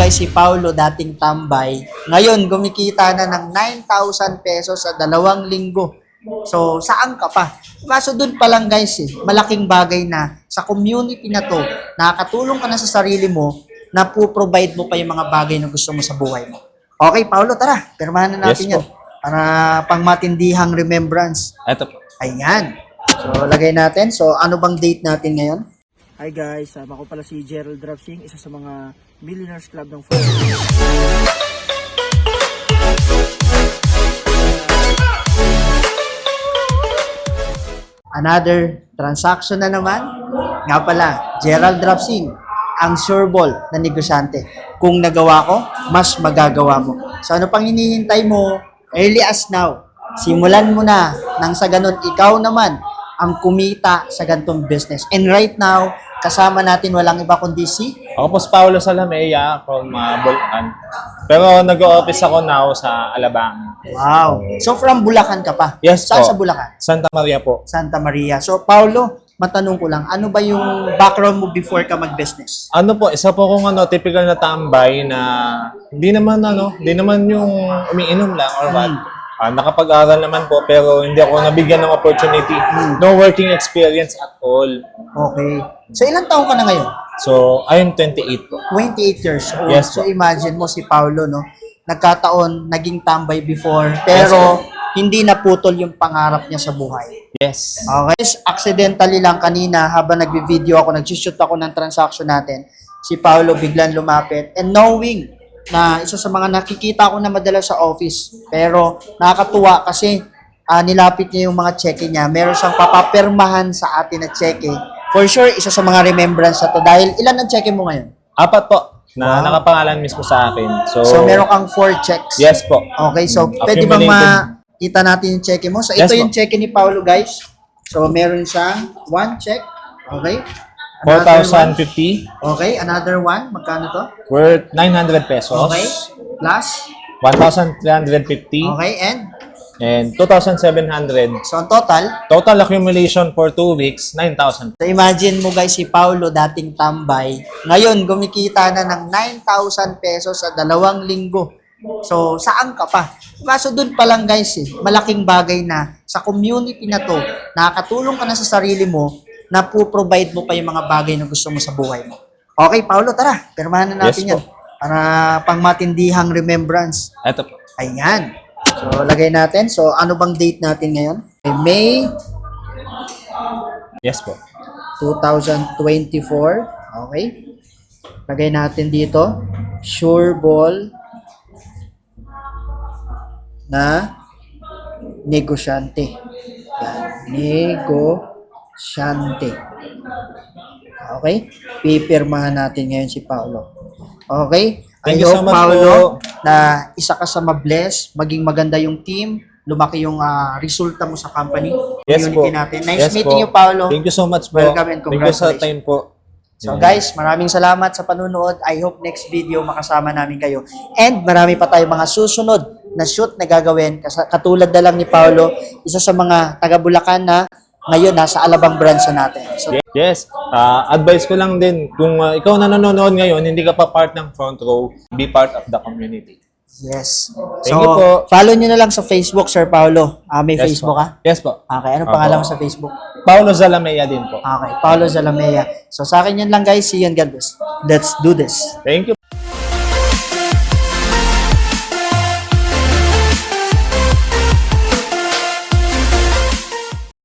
guys si Paulo, dating tambay. Ngayon, gumikita na ng 9,000 pesos sa 2 linggo. So, saan ka pa? Kaso dun pa lang guys malaking bagay na sa community na to, nakakatulong ka na sa sarili mo, na po-provide mo pa yung mga bagay na gusto mo sa buhay mo. Okay, Paulo, tara. Pirmahan na natin Yes, yan. Para pang matindihang remembrance. Ito po. Ayan. So, lagay natin. So, ano bang date natin ngayon? Hi guys, ako pala si Gerald Drapsing, isa sa mga Millionaires Club ng Philippines. Another transaction na naman. Nga pala, Gerald Drapsing, ang sureball na negosyante. Kung nagawa ko, mas magagawa mo. So ano pang hinihintay mo? Early as now. Simulan mo na nang sa ganun, ikaw naman ang kumita sa gantong business. And right now, kasama natin walang iba kundi si Ako po si Paulo Salamea from Bulacan. Pero nag-o-office ako now sa Alabang. Wow. So from Bulacan ka pa? Yes Saan po. sa Bulacan? Santa Maria po. Santa Maria. So Paulo, matanong ko lang, ano ba yung background mo before ka mag-business? Ano po, isa po kung typical na tambay na hindi naman yung umiinom lang or what. Nakapag-aral naman po pero hindi ako nabigyan ng opportunity. No working experience at all. Okay. So ilang taon ka na ngayon? So, I'm 28 po. 28 years old. Yes, So po. imagine mo si Paulo, no? Nagkataon, naging tambay before, pero hindi naputol yung pangarap niya sa buhay. Yes. Okay? Accidentally lang kanina, habang nagbi-video ako, nag-shoot ako ng transaction natin, si Paulo biglang lumapit. And knowing na isa sa mga nakikita ko na madalas sa office, pero nakakatuwa kasi nilapit niya yung mga cheque niya. Meron siyang papapirmahan sa atin na cheque. For sure, isa sa mga remembrance na to. Dahil ilan ang cheque mo ngayon? 4 po na Wow. nakapangalan mismo sa akin. So, meron kang 4 checks. Yes po. Okay, so pwede bang Accumulated. makita natin yung cheque mo? So, Yes, ito yung po. cheque ni Paulo, guys. So, meron siyang 1 check. Okay. Another one. 4,050 Okay, another one. Magkano to? worth 900 pesos. Okay. Plus. 1,350 Okay, and 2,700. so, ang total. Total accumulation for 2 weeks, 9,000. So, imagine mo, guys, si Paulo, dating tambay. Ngayon, gumikita na ng 9,000 pesos sa 2 linggo. So, saan ka pa? Kaso dun pa lang, guys, malaking bagay na sa community na to, nakakatulong ka na sa sarili mo, na po-provide mo pa yung mga bagay na gusto mo sa buhay mo. Okay, Paulo, tara. Pirmahan na natin Yes, yan. Para pang matindihang remembrance. Ito po. Ayan. So, lagay natin. So, ano bang date natin ngayon? May Yes po. 2024. Okay. Lagay natin dito. Sure ball na negosyante. Yan. Negosyante. Okay? Pipirmahan natin ngayon si Paulo. Okay? Thank I you so hope, much Paulo, po. na isa ka sa mabless, maging maganda yung team, lumaki yung resulta mo sa company, Yes po. community natin. Nice Yes meeting po. you, Paulo. Thank you so much po. Welcome and Thank you sa congratulations. time po. So guys, maraming salamat sa panunood. I hope next video makasama namin kayo. And marami pa tayong mga susunod na shoot na gagawin. Katulad na lang ni Paulo, isa sa mga taga Bulacan na ngayon nasa Alabang branch na natin. So, Yes. Advice ko lang din, kung ikaw na nanonood ngayon, hindi ka pa part ng front row, be part of the community. yes. Thank you po. Follow nyo na lang sa Facebook, Sir Paulo. May Yes Facebook po. ka? Yes po. Okay, anong pangalan mo sa Facebook? Paulo Zalamea din po. Okay, Paulo Zalamea. So sa akin yan lang guys. See you and God bless. Let's do this. Thank you.